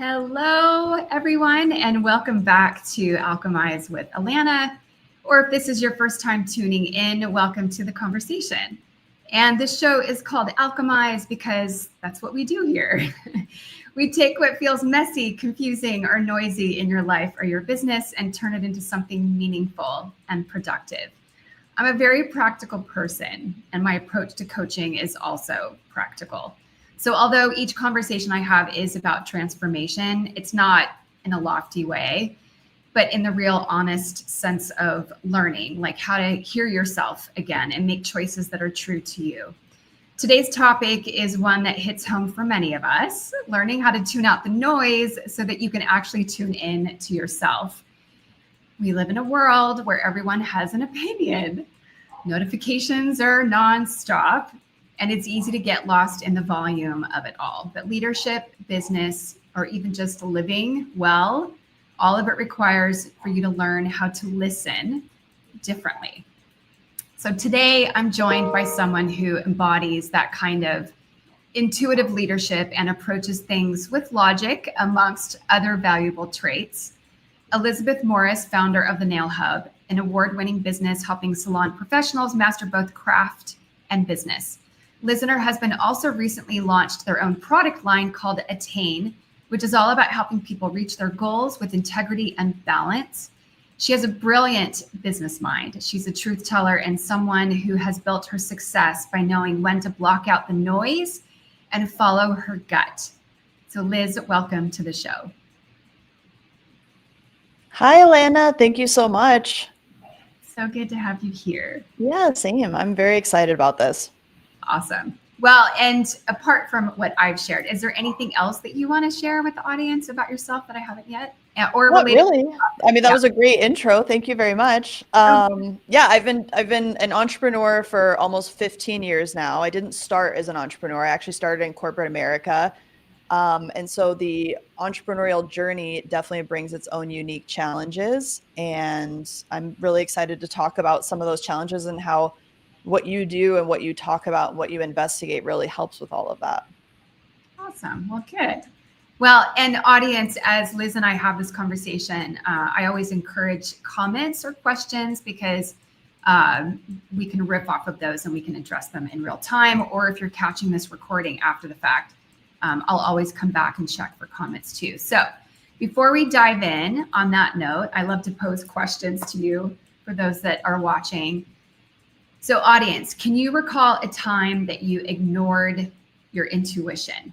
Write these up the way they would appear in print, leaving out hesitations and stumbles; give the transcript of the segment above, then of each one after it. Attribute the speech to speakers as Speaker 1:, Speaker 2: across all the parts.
Speaker 1: Hello, everyone, and welcome back to Alchemize with Alanna. Or if this is your first time tuning in, welcome to the conversation. And this show is called Alchemize because that's what we do here. We take what feels messy, confusing, or noisy in your life or your business and turn it into something meaningful and productive. I'm a very practical person, and my approach to coaching is also practical. So although each conversation I have is about transformation, it's not in a lofty way, but in the real honest sense of learning, like how to hear yourself again and make choices that are true to you. Today's topic is one that hits home for many of us, learning how to tune out the noise so that you can actually tune in to yourself. We live in a world where everyone has an opinion. Notifications are nonstop, and it's easy to get lost in the volume of it all. But leadership, business, or even just living well, all of it requires for you to learn how to listen differently. So today I'm joined by someone who embodies that kind of intuitive leadership and approaches things with logic, amongst other valuable traits. Elizabeth Morris, founder of the Nail Hub, an award-winning business helping salon professionals master both craft and business. Liz and her husband also recently launched their own product line called Attain, which is all about helping people reach their goals with integrity and balance. She has a brilliant business mind. She's a truth teller and someone who has built her success by knowing when to block out the noise and follow her gut. So Liz, welcome to the show.
Speaker 2: Hi, Alanna. Thank you so much.
Speaker 1: So good to have you here.
Speaker 2: Yeah, same. I'm very excited about this.
Speaker 1: Awesome. Well, and apart from what I've shared, is there anything else that you want to share with the audience about yourself that I haven't yet? Or
Speaker 2: Not
Speaker 1: related?
Speaker 2: really. I mean, that was a great intro. Thank you very much. Yeah, I've been an entrepreneur for almost 15 years now. I didn't start as an entrepreneur. I actually started in corporate America. And so the entrepreneurial journey definitely brings its own unique challenges. And I'm really excited to talk about some of those challenges and how what you do and what you talk about and what you investigate really helps with all of that.
Speaker 1: Awesome. Well, good. Well, and audience, as Liz and I have this conversation, I always encourage comments or questions because we can riff off of those and we can address them in real time. Or if you're catching this recording after the fact, I'll always come back and check for comments too. So before we dive in, on that note, I love to pose questions to you for those that are watching. So audience, can you recall a time that you ignored your intuition?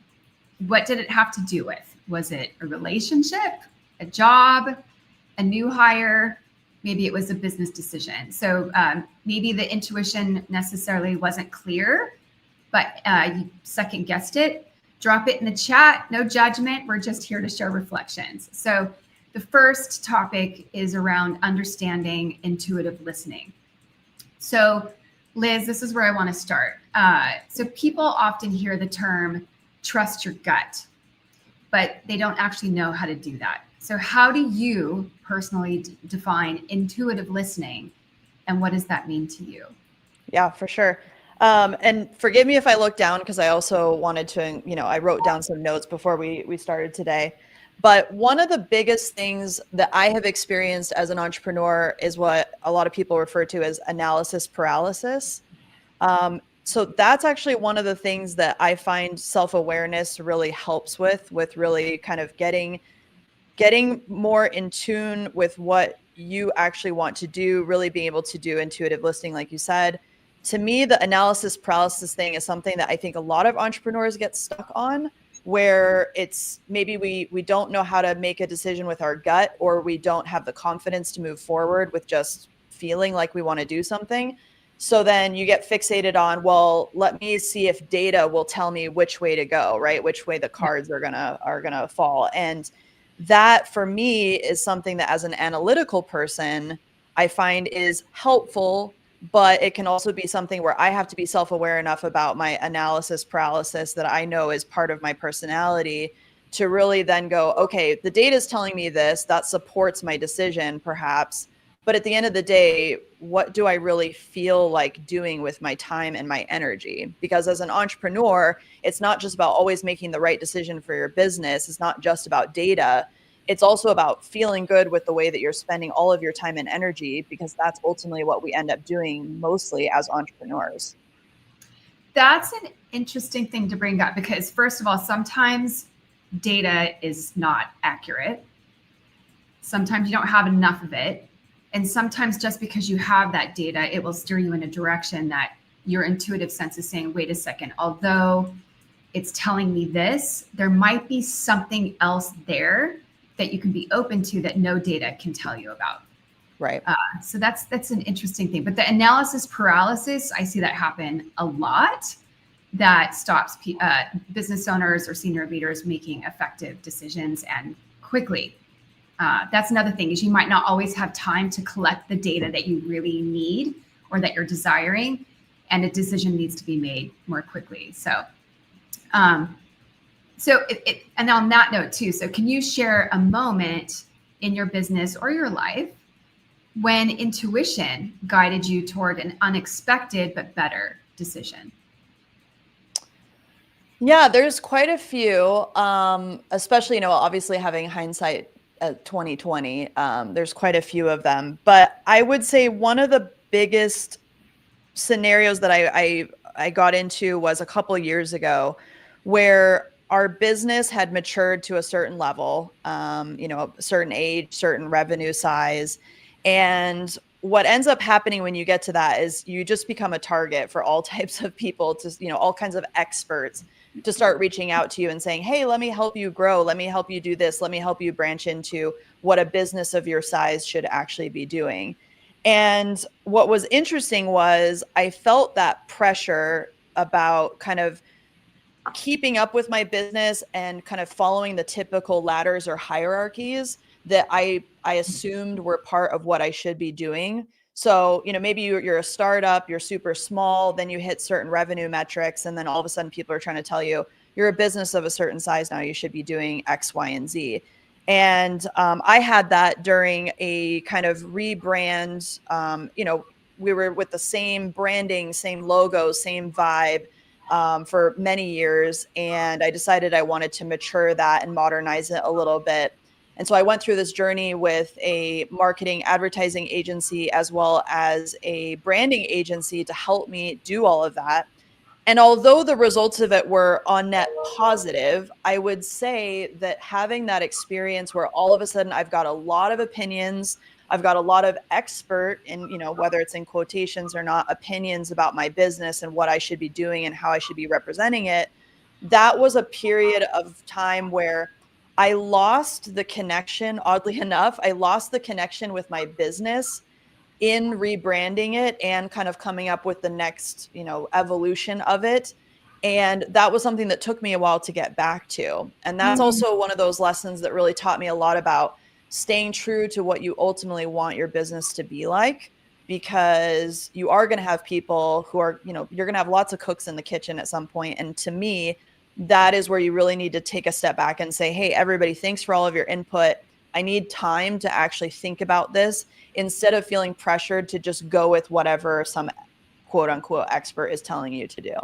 Speaker 1: What did it have to do with? Was it a relationship, a job, a new hire? Maybe it was a business decision. So maybe the intuition necessarily wasn't clear, but you second guessed it. Drop it in the chat. No judgment. We're just here to share reflections. So the first topic is around understanding intuitive listening. So Liz, this is where I want to start. So people often hear the term trust your gut, but they don't actually know how to do that. So how do you personally define intuitive listening, and what does that mean to you?
Speaker 2: Yeah, for sure. And forgive me if I look down because I also wanted to, I wrote down some notes before we started today. But one of the biggest things that I have experienced as an entrepreneur is what a lot of people refer to as analysis paralysis. So that's actually one of the things that I find self-awareness really helps with really kind of getting more in tune with what you actually want to do, really being able to do intuitive listening, like you said. To me, the analysis paralysis thing is something that I think a lot of entrepreneurs get stuck on, where it's maybe we don't know how to make a decision with our gut, or we don't have the confidence to move forward with just feeling like we want to do something. So then you get fixated on, well, let me see if data will tell me which way to go, right? Which way the cards are gonna fall. And that for me is something that as an analytical person, I find is helpful, but it can also be something where I have to be self-aware enough about my analysis paralysis that I know is part of my personality to really then go, okay, the data is telling me this, that supports my decision perhaps, But at the end of the day, what do I really feel like doing with my time and my energy? Because as an entrepreneur, it's not just about always making the right decision for your business. It's not just about data. It's also about feeling good with the way that you're spending all of your time and energy, because that's ultimately what we end up doing mostly as entrepreneurs.
Speaker 1: That's an interesting thing to bring up because, first of all, sometimes data is not accurate. Sometimes you don't have enough of it. And sometimes just because you have that data, it will steer you in a direction that your intuitive sense is saying, wait a second, although it's telling me this, there might be something else there that you can be open to that no data can tell you about.
Speaker 2: Right.
Speaker 1: So that's an interesting thing. But the analysis paralysis, I see that happen a lot. That stops business owners or senior leaders making effective decisions and quickly. That's another thing is you might not always have time to collect the data that you really need or that you're desiring, and a decision needs to be made more quickly. So, and on that note too, so can you share a moment in your business or your life when intuition guided you toward an unexpected but better decision?
Speaker 2: Yeah, there's quite a few, especially, obviously having hindsight at 2020, there's quite a few of them. But I would say one of the biggest scenarios that I got into was a couple of years ago, where our business had matured to a certain level, a certain age, certain revenue size. And what ends up happening when you get to that is you just become a target for all types of people, to, all kinds of experts to start reaching out to you and saying, hey, let me help you grow. Let me help you do this. Let me help you branch into what a business of your size should actually be doing. And what was interesting was I felt that pressure about kind of keeping up with my business and kind of following the typical ladders or hierarchies that I assumed were part of what I should be doing. So, maybe you're a startup, you're super small, then you hit certain revenue metrics, and then all of a sudden people are trying to tell you, you're a business of a certain size now, you should be doing X, Y, and Z. And I had that during a kind of rebrand. We were with the same branding, same logo, same vibe for many years. And I decided I wanted to mature that and modernize it a little bit. And so I went through this journey with a marketing advertising agency as well as a branding agency to help me do all of that. And although the results of it were on net positive, I would say that having that experience where all of a sudden I've got a lot of opinions, I've got a lot of expert in, whether it's in quotations or not, opinions about my business and what I should be doing and how I should be representing it. That was a period of time where I lost the connection. Oddly enough, I lost the connection with my business in rebranding it and kind of coming up with the next, evolution of it. And that was something that took me a while to get back to. And that's also one of those lessons that really taught me a lot about staying true to what you ultimately want your business to be like, because you are going to have people who are, you're going to have lots of cooks in the kitchen at some point. And to me, that is where you really need to take a step back and say, hey, everybody, thanks for all of your input. I need time to actually think about this instead of feeling pressured to just go with whatever some quote unquote expert is telling you to do.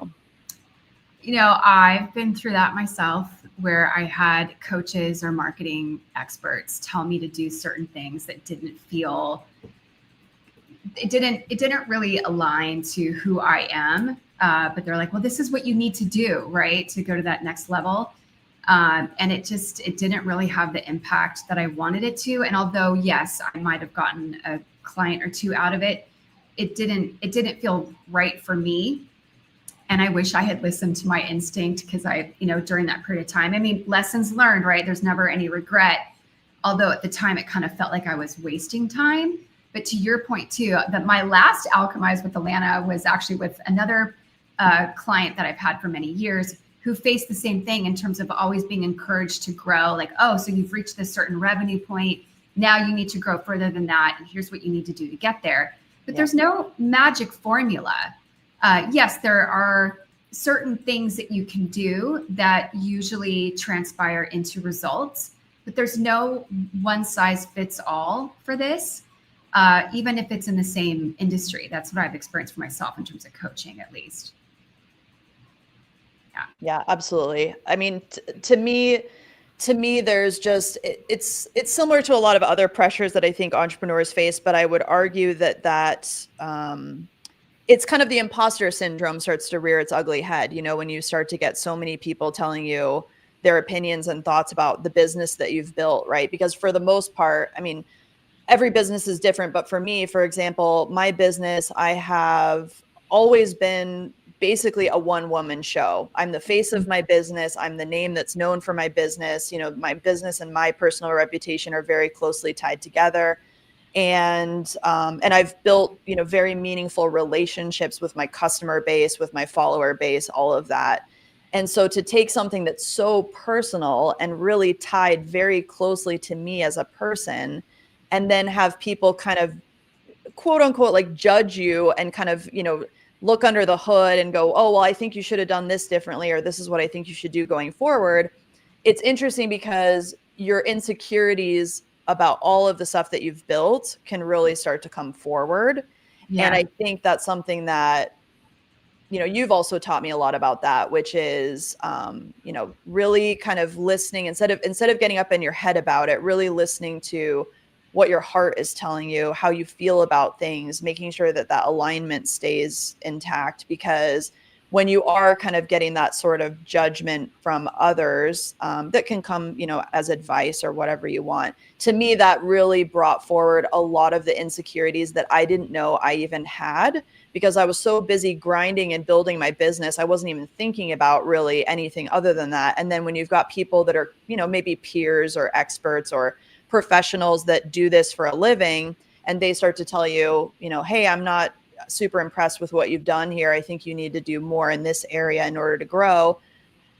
Speaker 1: I've been through that myself where I had coaches or marketing experts tell me to do certain things that didn't really align to who I am. But they're like, well, this is what you need to do, right, to go to that next level. And it didn't really have the impact that I wanted it to. And although, yes, I might have gotten a client or two out of it, it didn't feel right for me. And I wish I had listened to my instinct because during that period of time, lessons learned, right? There's never any regret. Although at the time it kind of felt like I was wasting time. But to your point too, that my last Alchemize with Alanna was actually with another client that I've had for many years who faced the same thing in terms of always being encouraged to grow. Like, oh, so you've reached this certain revenue point. Now you need to grow further than that. And here's what you need to do to get there. But there's no magic formula. Yes, there are certain things that you can do that usually transpire into results, but there's no one size fits all for this. even if it's in the same industry. That's what I've experienced for myself in terms of coaching, at least.
Speaker 2: Yeah, absolutely. I mean, to me, there's just, it's similar to a lot of other pressures that I think entrepreneurs face, but I would argue that it's kind of the imposter syndrome starts to rear its ugly head, when you start to get so many people telling you their opinions and thoughts about the business that you've built, right? Because for the most part, I mean, every business is different, but for me, for example, my business, I have always been basically a one-woman show. I'm the face of my business. I'm the name that's known for my business. My business and my personal reputation are very closely tied together. And I've built, very meaningful relationships with my customer base, with my follower base, all of that. And so to take something that's so personal and really tied very closely to me as a person, and then have people kind of quote unquote like judge you and kind of, look under the hood and go, oh, well, I think you should have done this differently, or this is what I think you should do going forward. It's interesting because your insecurities about all of the stuff that you've built can really start to come forward. Yeah. And I think that's something that, you've also taught me a lot about that, which is, really kind of listening instead of getting up in your head about it, really listening to what your heart is telling you, how you feel about things, making sure that alignment stays intact. Because when you are kind of getting that sort of judgment from others, that can come, as advice or whatever you want. To me, that really brought forward a lot of the insecurities that I didn't know I even had, because I was so busy grinding and building my business. I wasn't even thinking about really anything other than that. And then when you've got people that are, maybe peers or experts or professionals that do this for a living, and they start to tell you, hey, I'm not super impressed with what you've done here. I think you need to do more in this area in order to grow.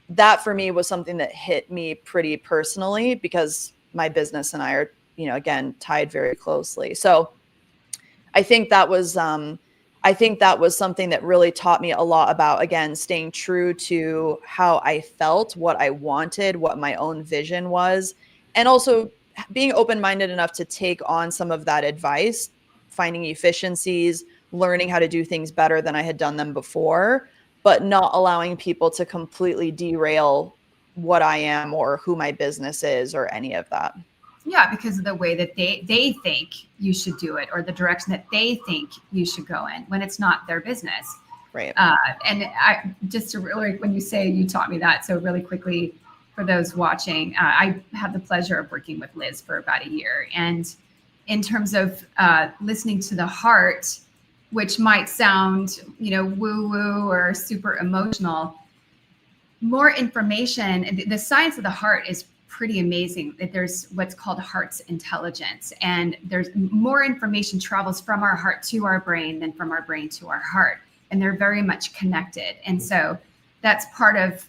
Speaker 2: That for me was something that hit me pretty personally, because my business and I are, again, tied very closely. So I think that was something that really taught me a lot about, again, staying true to how I felt, what I wanted, what my own vision was, and also being open-minded enough to take on some of that advice, finding efficiencies, learning how to do things better than I had done them before, but not allowing people to completely derail what I am or who my business is or any of that.
Speaker 1: Yeah, because of the way that they think you should do it, or the direction that they think you should go in, when it's not their business.
Speaker 2: Right.
Speaker 1: And I just to really, when you say you taught me that, so really quickly for those watching, I had the pleasure of working with Liz for about a year. And in terms of listening to the heart, which might sound, woo-woo or super emotional, more information, the science of the heart is pretty amazing. That there's what's called heart's intelligence, and there's more information travels from our heart to our brain than from our brain to our heart, and they're very much connected. And so that's part of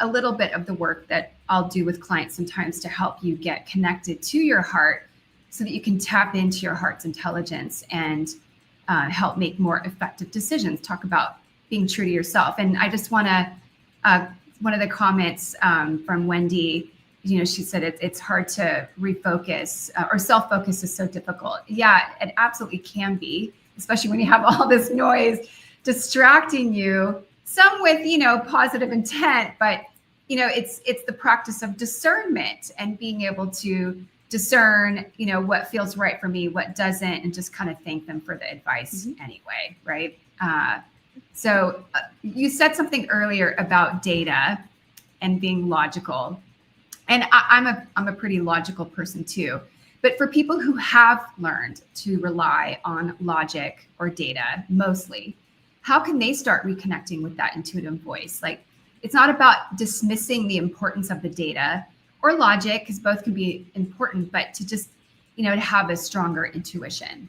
Speaker 1: a little bit of the work that I'll do with clients sometimes to help you get connected to your heart, so that you can tap into your heart's intelligence and help make more effective decisions. Talk about being true to yourself. And I just want to, one of the comments from Wendy, she said it's hard to refocus, or self-focus is so difficult. Yeah, it absolutely can be, especially when you have all this noise distracting you, some with, positive intent, but, it's the practice of discernment and being able to discern, what feels right for me, what doesn't, and just kind of thank them for the advice anyway, right? So you said something earlier about data and being logical. And I'm a pretty logical person too. But for people who have learned to rely on logic or data mostly, how can they start reconnecting with that intuitive voice? Like, it's not about dismissing the importance of the data or logic, because both can be important, but to just, to have a stronger intuition.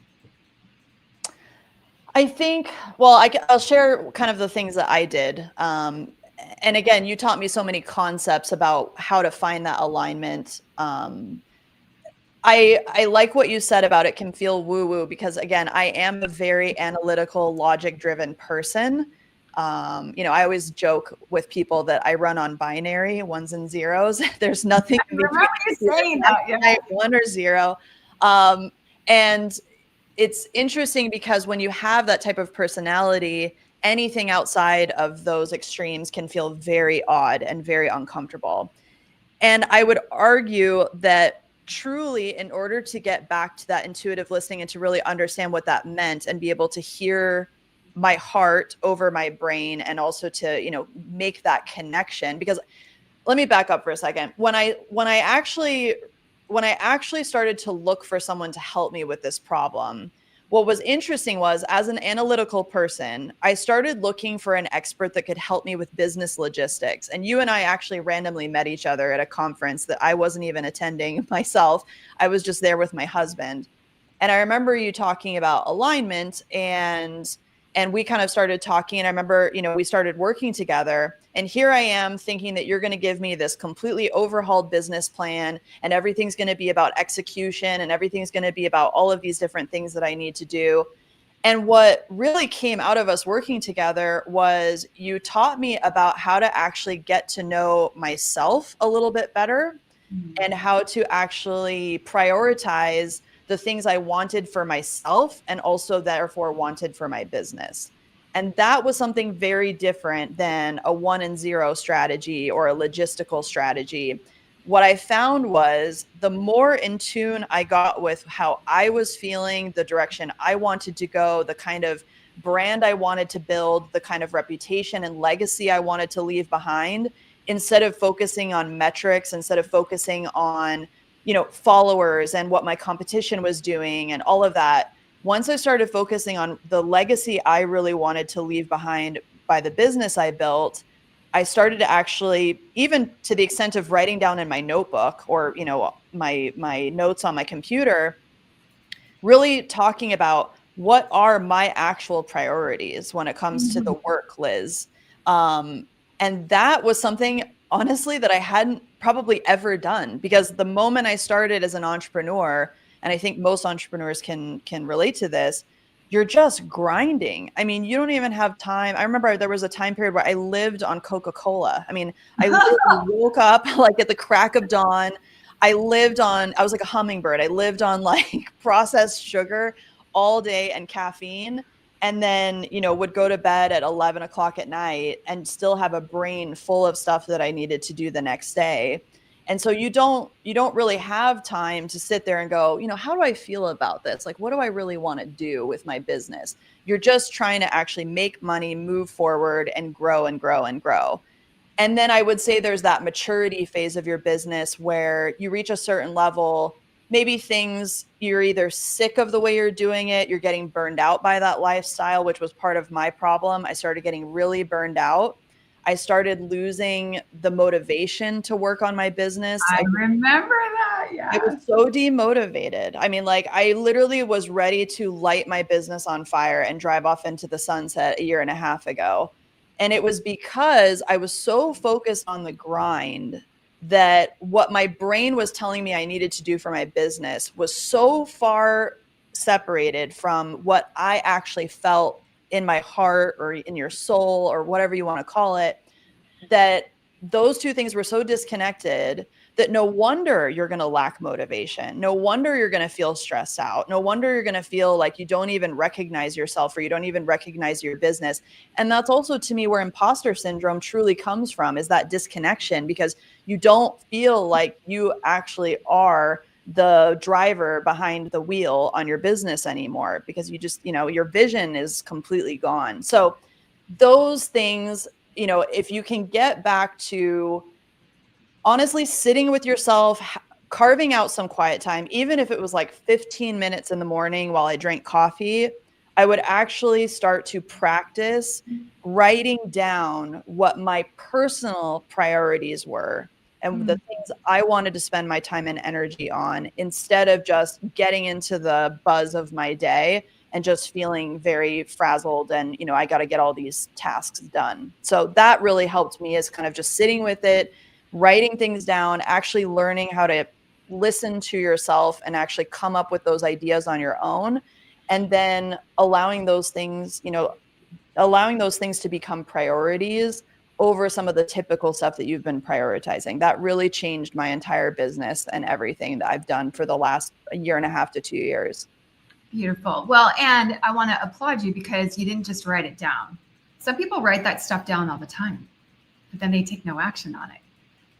Speaker 2: I think, well, I'll share kind of the things that I did. And again, you taught me so many concepts about how to find that alignment. I like what you said about it can feel woo-woo, because again, I am a very analytical, logic-driven person. I always joke with people that I run on binary, ones and zeros. There's nothing
Speaker 1: in between. Saying that, yeah.
Speaker 2: 1 or 0. And it's interesting because when you have that type of personality, anything outside of those extremes can feel very odd and very uncomfortable. And I would argue that truly, in order to get back to that intuitive listening and to really understand what that meant and be able to hear my heart over my brain, and also to, make that connection, because let me back up for a second. When I actually started to look for someone to help me with this problem, what was interesting was, as an analytical person, I started looking for an expert that could help me with business logistics. And you and I actually randomly met each other at a conference that I wasn't even attending myself. I was just there with my husband. And I remember you talking about alignment, and we kind of started talking, and I remember, we started working together, and here I am thinking that you're going to give me this completely overhauled business plan, and everything's going to be about execution, and everything's going to be about all of these different things that I need to do. And what really came out of us working together was you taught me about how to actually get to know myself a little bit better, and how to actually prioritize the things I wanted for myself and also therefore wanted for my business. And that was something very different than a 1 and 0 strategy or a logistical strategy. What I found was, the more in tune I got with how I was feeling, the direction I wanted to go, the kind of brand I wanted to build, the kind of reputation and legacy I wanted to leave behind, instead of focusing on metrics, instead of focusing on, followers and what my competition was doing and all of that. Once I started focusing on the legacy I really wanted to leave behind by the business I built, I started to actually, even to the extent of writing down in my notebook, or, my notes on my computer, really talking about what are my actual priorities when it comes to the work, Liz. And that was something, honestly, that I hadn't probably ever done, because the moment I started as an entrepreneur, and I think most entrepreneurs can relate to this, you're just grinding. I mean, you don't even have time. I remember there was a time period where I lived on Coca-Cola. I mean, I literally woke up like at the crack of dawn. I was like a hummingbird. I lived on like processed sugar all day and caffeine, and then, would go to bed at 11 o'clock at night and still have a brain full of stuff that I needed to do the next day. And so you don't really have time to sit there and go, how do I feel about this? Like, what do I really want to do with my business? You're just trying to actually make money, move forward, and grow and grow and grow. And then I would say there's that maturity phase of your business where you reach a certain level, maybe you're either sick of the way you're doing it, you're getting burned out by that lifestyle, which was part of my problem. I started getting really burned out. I started losing the motivation to work on my business.
Speaker 1: I remember that. Yeah.
Speaker 2: I was so demotivated. I mean, like, I literally was ready to light my business on fire and drive off into the sunset a year and a half ago. And it was because I was so focused on the grind that what my brain was telling me I needed to do for my business was so far separated from what I actually felt in my heart, or in your soul, or whatever you want to call it, that those two things were so disconnected that no wonder you're going to lack motivation. No wonder you're going to feel stressed out. No wonder you're going to feel like you don't even recognize yourself, or you don't even recognize your business. And that's also, to me, where imposter syndrome truly comes from, is that disconnection, because you don't feel like you actually are the driver behind the wheel on your business anymore, because you just, your vision is completely gone. So those things, if you can get back to honestly sitting with yourself, carving out some quiet time, even if it was like 15 minutes in the morning while I drank coffee, I would actually start to practice writing down what my personal priorities were and the things I wanted to spend my time and energy on, instead of just getting into the buzz of my day and just feeling very frazzled and, I got to get all these tasks done. So that really helped me, is kind of just sitting with it, writing things down, actually learning how to listen to yourself and actually come up with those ideas on your own. And then allowing those things to become priorities over some of the typical stuff that you've been prioritizing. That really changed my entire business and everything that I've done for the last 1.5 to 2 years.
Speaker 1: Beautiful. Well, and I want to applaud you because you didn't just write it down. Some people write that stuff down all the time, but then they take no action on it.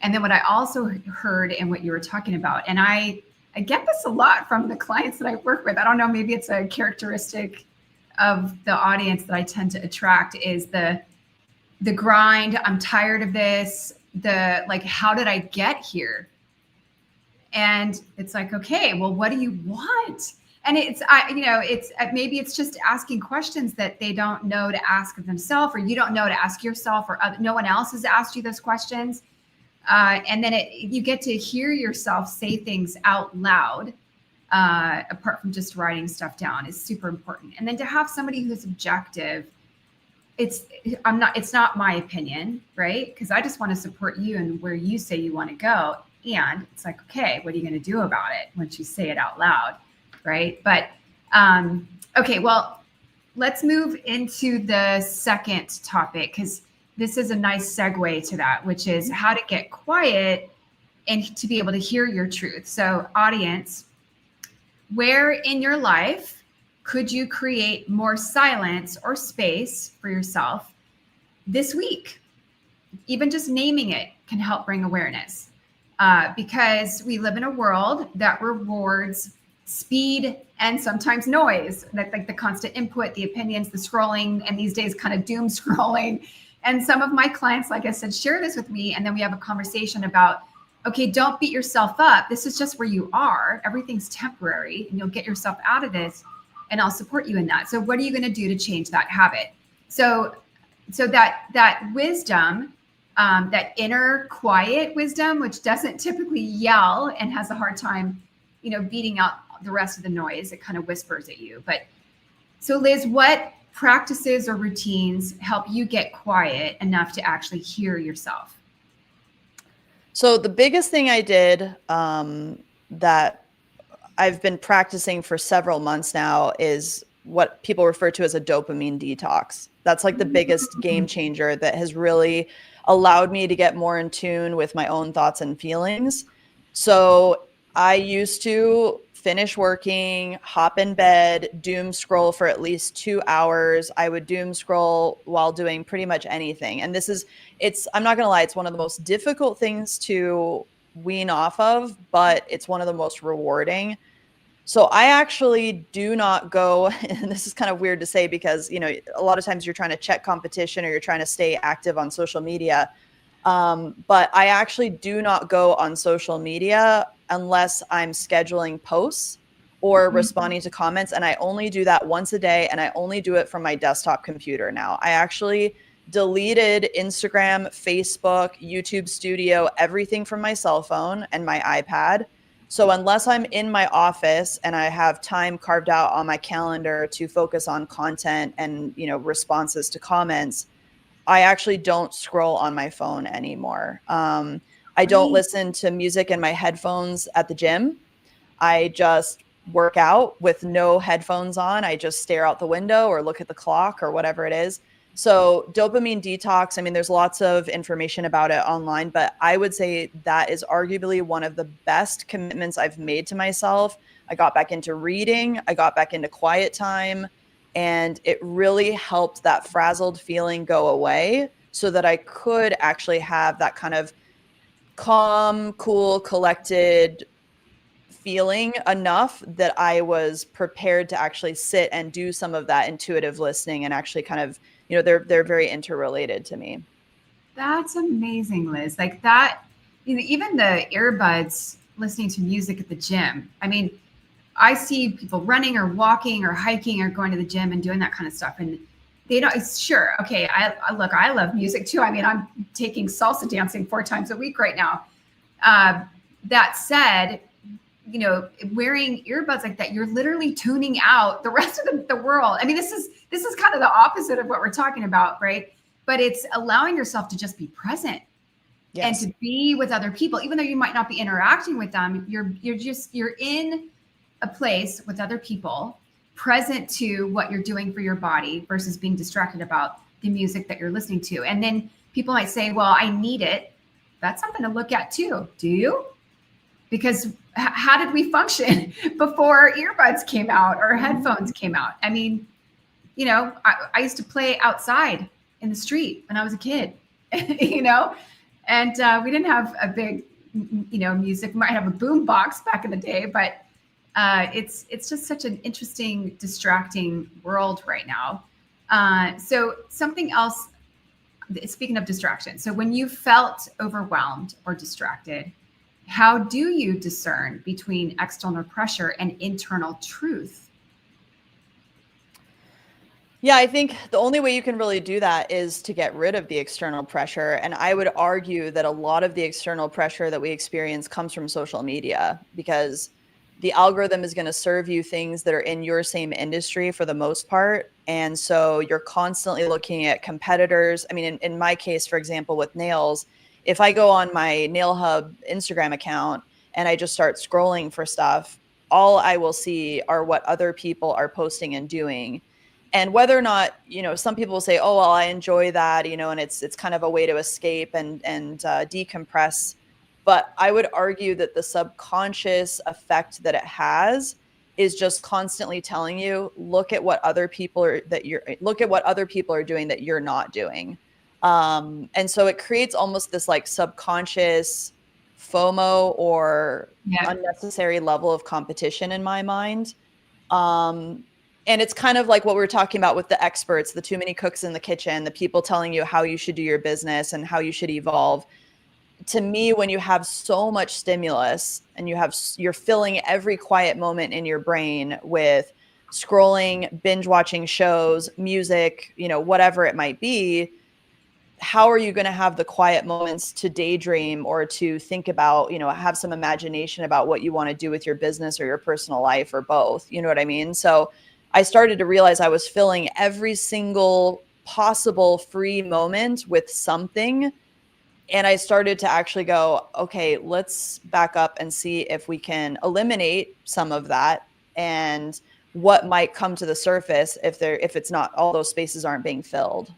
Speaker 1: And then what I also heard and what you were talking about, and I get this a lot from the clients that I work with. I don't know, maybe it's a characteristic of the audience that I tend to attract, is the grind. I'm tired of this. The like, how did I get here? And it's like, okay, well, what do you want? And it's maybe it's just asking questions that they don't know to ask of themselves, or you don't know to ask yourself, or no one else has asked you those questions. And then you get to hear yourself say things out loud, apart from just writing stuff down, is super important. And then to have somebody who's objective, it's not my opinion, right? Because I just want to support you and where you say you want to go. And it's like, okay, what are you going to do about it once you say it out loud, right? But okay, well, let's move into the second topic, because this is a nice segue to that, which is how to get quiet and to be able to hear your truth. So, audience, where in your life could you create more silence or space for yourself this week? Even just naming it can help bring awareness. Because we live in a world that rewards speed and sometimes noise, like the constant input, the opinions, the scrolling, and these days kind of doom scrolling. And some of my clients, like I said, share this with me. And then we have a conversation about, okay, don't beat yourself up. This is just where you are. Everything's temporary, and you'll get yourself out of this, and I'll support you in that. So what are you going to do to change that habit? So that wisdom, that inner quiet wisdom, which doesn't typically yell and has a hard time, beating out the rest of the noise. It kind of whispers at you. But so Liz, what practices or routines help you get quiet enough to actually hear yourself?
Speaker 2: So the biggest thing I did that I've been practicing for several months now is what people refer to as a dopamine detox. That's like the biggest game changer that has really allowed me to get more in tune with my own thoughts and feelings. So I used to finish working, hop in bed, doom scroll for at least 2 hours. I would doom scroll while doing pretty much anything. And I'm not going to lie, it's one of the most difficult things to wean off of, but it's one of the most rewarding. So I actually do not go, and this is kind of weird to say because, a lot of times you're trying to check competition or you're trying to stay active on social media. But I actually do not go on social media unless I'm scheduling posts or responding to comments. And I only do that once a day, and I only do it from my desktop computer now. I actually deleted Instagram, Facebook, YouTube Studio, everything from my cell phone and my iPad. So unless I'm in my office and I have time carved out on my calendar to focus on content and, responses to comments, I actually don't scroll on my phone anymore. I don't listen to music in my headphones at the gym. I just work out with no headphones on. I just stare out the window or look at the clock or whatever it is. So dopamine detox, there's lots of information about it online, but I would say that is arguably one of the best commitments I've made to myself. I got back into reading. I got back into quiet time, and it really helped that frazzled feeling go away so that I could actually have that kind of calm, cool, collected feeling enough that I was prepared to actually sit and do some of that intuitive listening and actually kind of, they're very interrelated to me.
Speaker 1: That's amazing, Liz. Like that, even the earbuds listening to music at the gym. I see people running or walking or hiking or going to the gym and doing that kind of stuff. And they don't, it's sure. Okay. I love music too. I'm taking salsa dancing 4 times a week right now. That said, wearing earbuds like that, you're literally tuning out the rest of the world. This is kind of the opposite of what we're talking about, right? But it's allowing yourself to just be present. Yes. And to be with other people, even though you might not be interacting with them, you're in a place with other people, present to what you're doing for your body versus being distracted about the music that you're listening to. And then people might say, well, I need it. That's something to look at too. Do you? because how did we function before earbuds came out or headphones came out? I mean, I used to play outside in the street when I was a kid, and we didn't have a big, music. We might have a boom box back in the day, but it's just such an interesting, distracting world right now. So something else, speaking of distraction, so when you felt overwhelmed or distracted, how do you discern between external pressure and internal truth?
Speaker 2: Yeah, I think the only way you can really do that is to get rid of the external pressure. And I would argue that a lot of the external pressure that we experience comes from social media, because the algorithm is going to serve you things that are in your same industry for the most part. And so you're constantly looking at competitors. I mean, in my case, for example, with nails, if I go on my Nail Hub Instagram account and I just start scrolling for stuff, all I will see are what other people are posting and doing. And whether or not, some people will say, oh, well, I enjoy that, and it's kind of a way to escape and decompress. But I would argue that the subconscious effect that it has is just constantly telling you, look at what other people are doing that you're not doing. And so it creates almost this like subconscious FOMO, or unnecessary level of competition in my mind. And it's kind of like what we were talking about with the experts, the too many cooks in the kitchen, the people telling you how you should do your business and how you should evolve. To me, when you have so much stimulus and you're filling every quiet moment in your brain with scrolling, binge watching shows, music, whatever it might be, how are you going to have the quiet moments to daydream or to think about, have some imagination about what you want to do with your business or your personal life, or both? You know what I mean? So I started to realize I was filling every single possible free moment with something. And I started to actually go, okay, let's back up and see if we can eliminate some of that, and what might come to the surface if it's not, all those spaces aren't being filled.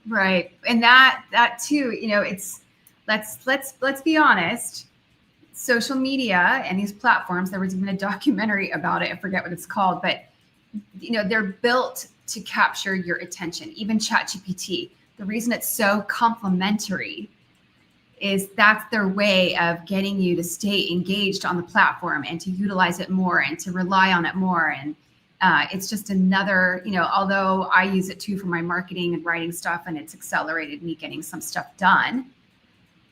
Speaker 1: Right. And that too, it's, let's be honest. Social media and these platforms, there was even a documentary about it. I forget what it's called, but they're built to capture your attention. Even ChatGPT, the reason it's so complimentary is that's their way of getting you to stay engaged on the platform and to utilize it more and to rely on it more. And it's just another, although I use it too for my marketing and writing stuff, and it's accelerated me getting some stuff done.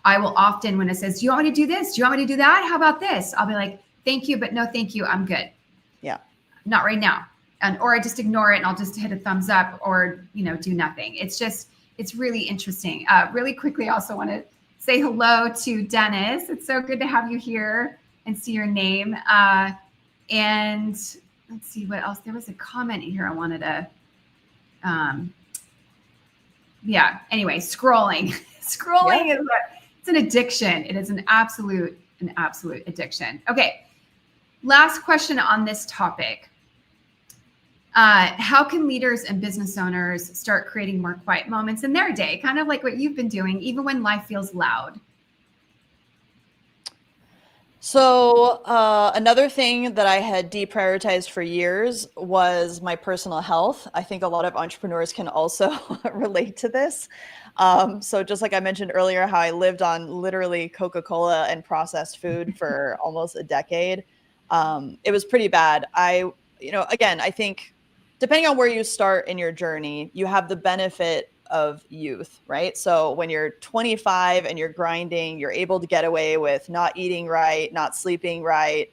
Speaker 1: I will often, when it says, do you want me to do this? Do you want me to do that? How about this? I'll be like, thank you, but no, thank you. I'm good.
Speaker 2: Yeah.
Speaker 1: Not right now. Or I just ignore it and I'll just hit a thumbs up or, do nothing. It's really interesting. Really quickly, I also want to say hello to Dennis. It's so good to have you here and see your name. And let's see what else. There was a comment here I wanted to, anyway, scrolling. Scrolling is it's an addiction. It is an absolute addiction. Okay. Last question on this topic. How can leaders and business owners start creating more quiet moments in their day? Kind of like what you've been doing, even when life feels loud.
Speaker 2: So another thing that I had deprioritized for years was my personal health. I think a lot of entrepreneurs can also relate to this. So just like I mentioned earlier, how I lived on literally Coca-Cola and processed food for almost a decade. It was pretty bad. Again, I think depending on where you start in your journey, you have the benefit of youth, right? So when you're 25 and you're grinding, you're able to get away with not eating right, not sleeping right,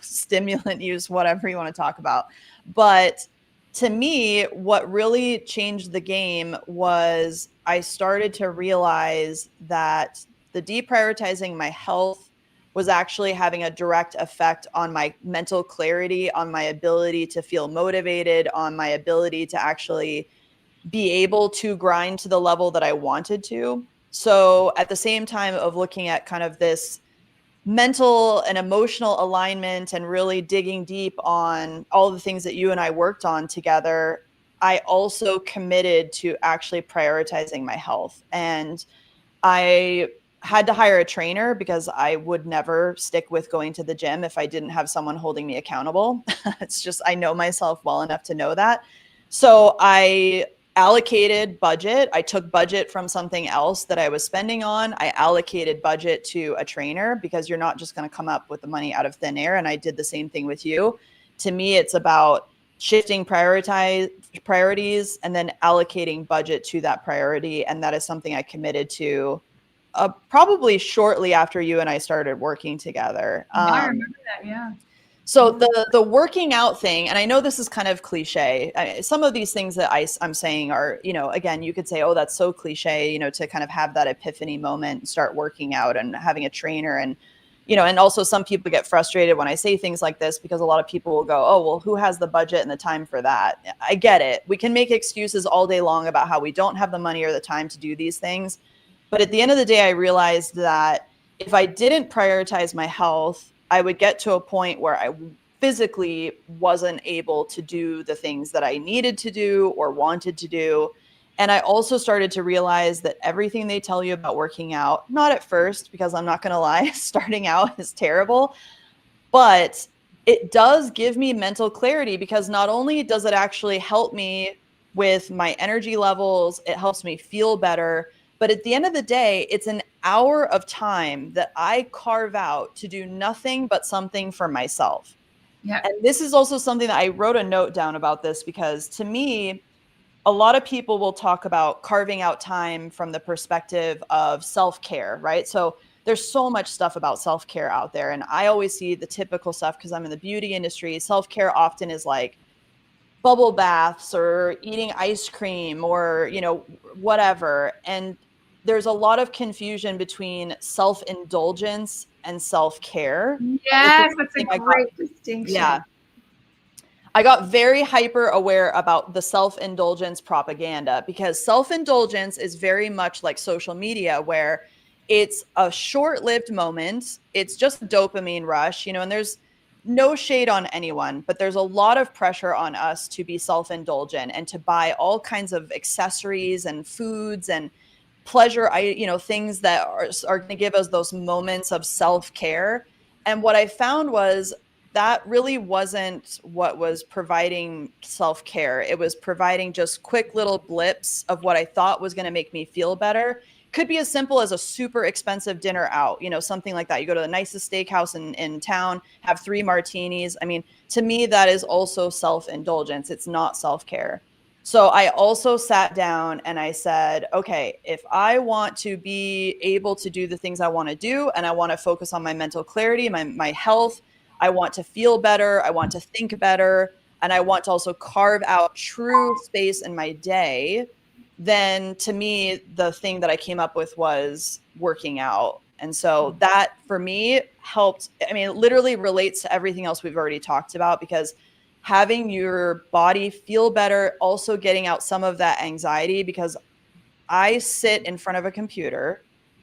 Speaker 2: stimulant use, whatever you want to talk about. But to me, what really changed the game was I started to realize that the deprioritizing my health was actually having a direct effect on my mental clarity, on my ability to feel motivated, on my ability to actually be able to grind to the level that I wanted to. So at the same time of looking at kind of this mental and emotional alignment and really digging deep on all the things that you and I worked on together, I also committed to actually prioritizing my health. And I had to hire a trainer because I would never stick with going to the gym if I didn't have someone holding me accountable. It's just, I know myself well enough to know that. So I allocated budget. I took budget from something else that I was spending on. I allocated budget to a trainer because you're not just going to come up with the money out of thin air. And I did the same thing with you. To me, it's about shifting priorities and then allocating budget to that priority. And that is something I committed to probably shortly after you and I started working together.
Speaker 1: Yeah, I remember that. Yeah.
Speaker 2: So the working out thing, and I know this is kind of cliche. Some of these things that I'm saying are, again, you could say, oh, that's so cliche, to kind of have that epiphany moment and start working out and having a trainer. And, and also some people get frustrated when I say things like this because a lot of people will go, oh, well, who has the budget and the time for that? I get it. We can make excuses all day long about how we don't have the money or the time to do these things. But at the end of the day, I realized that if I didn't prioritize my health, I would get to a point where I physically wasn't able to do the things that I needed to do or wanted to do. And I also started to realize that everything they tell you about working out, not at first, because I'm not going to lie, starting out is terrible, but it does give me mental clarity because not only does it actually help me with my energy levels, it helps me feel better. But at the end of the day, it's an hour of time that I carve out to do nothing but something for myself.
Speaker 1: Yeah.
Speaker 2: And this is also something that I wrote a note down about this because to me, a lot of people will talk about carving out time from the perspective of self-care, right? So there's so much stuff about self-care out there. And I always see the typical stuff because I'm in the beauty industry. Self-care often is like bubble baths or eating ice cream or, whatever. And there's a lot of confusion between self-indulgence and self-care.
Speaker 1: Yes, that's a great distinction.
Speaker 2: Yeah. I got very hyper aware about the self-indulgence propaganda because self-indulgence is very much like social media where it's a short-lived moment. It's just a dopamine rush, and there's no shade on anyone, but there's a lot of pressure on us to be self-indulgent and to buy all kinds of accessories and foods and pleasure, things that are going to give us those moments of self-care. And what I found was that really wasn't what was providing self-care. It was providing just quick little blips of what I thought was going to make me feel better. Could be as simple as a super expensive dinner out, something like that. You go to the nicest steakhouse in town, have 3 martinis. I mean, to me, that is also self-indulgence. It's not self-care. So I also sat down and I said, okay, if I want to be able to do the things I want to do, and I want to focus on my mental clarity, my health, I want to feel better, I want to think better, and I want to also carve out true space in my day, then to me, the thing that I came up with was working out. And so that for me helped. I mean, it literally relates to everything else we've already talked about because having your body feel better, also getting out some of that anxiety, because I sit in front of a computer,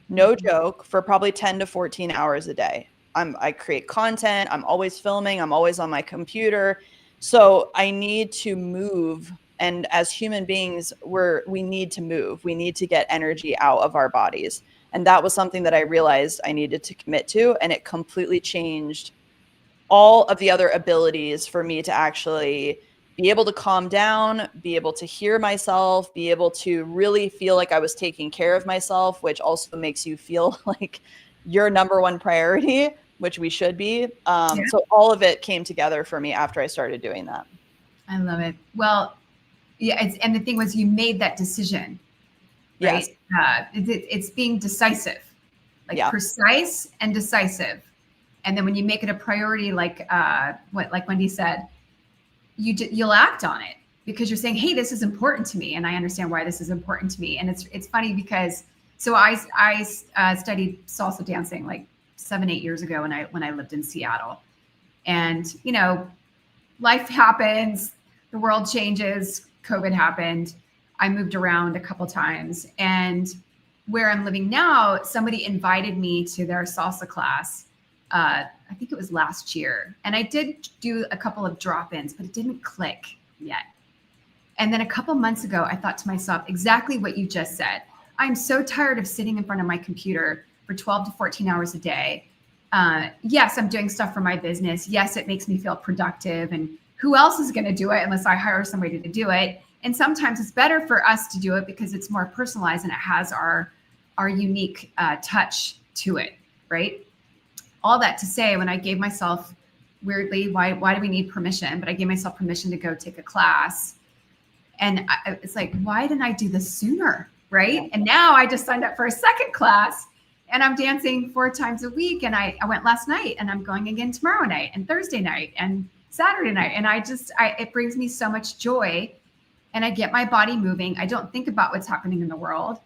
Speaker 2: no joke, for probably 10 to 14 hours a day. I create content. I'm always filming. I'm always on my computer. So I need to move. And as human beings, we need to move. We need to get energy out of our bodies. And that was something that I realized I needed to commit to. And it completely changed all of the other abilities for me to actually be able to calm down, be able to hear myself, be able to really feel like I was taking care of myself, which also makes you feel like your number one priority, which we should be. So all of it came together for me after I started doing that.
Speaker 1: I love it. Well, yeah. And the thing was, you made that decision, right?
Speaker 2: Yes.
Speaker 1: It's being decisive, like precise and decisive. And then when you make it a priority, like Wendy said, you'll act on it because you're saying, hey, this is important to me. And I understand why this is important to me. And it's funny because, so I studied salsa dancing like 7-8 years ago when I lived in Seattle. And, life happens, the world changes, COVID happened. I moved around a couple times, and where I'm living now, somebody invited me to their salsa class. I think it was last year. And I did do a couple of drop-ins, but it didn't click yet. And then a couple months ago, I thought to myself exactly what you just said. I'm so tired of sitting in front of my computer for for 12 to 14 hours a day. Yes, I'm doing stuff for my business. Yes, it makes me feel productive. And who else is going to do it unless I hire somebody to do it? And sometimes it's better for us to do it because it's more personalized and it has our unique touch to it, right? All that to say, when I gave myself, weirdly, why do we need permission? But I gave myself permission to go take a class. And it's like, why didn't I do this sooner? Right. And now I just signed up for a second class and I'm dancing 4 times a week. And I went last night and I'm going again tomorrow night and Thursday night and Saturday night. And it brings me so much joy and I get my body moving. I don't think about what's happening in the world.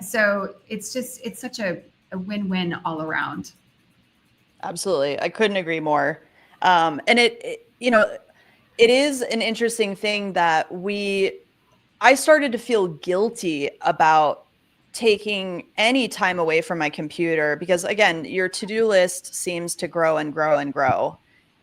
Speaker 1: So it's such a win-win all around.
Speaker 2: Absolutely. I couldn't agree more. And it is an interesting thing that I started to feel guilty about taking any time away from my computer because, again, your to-do list seems to grow and grow and grow.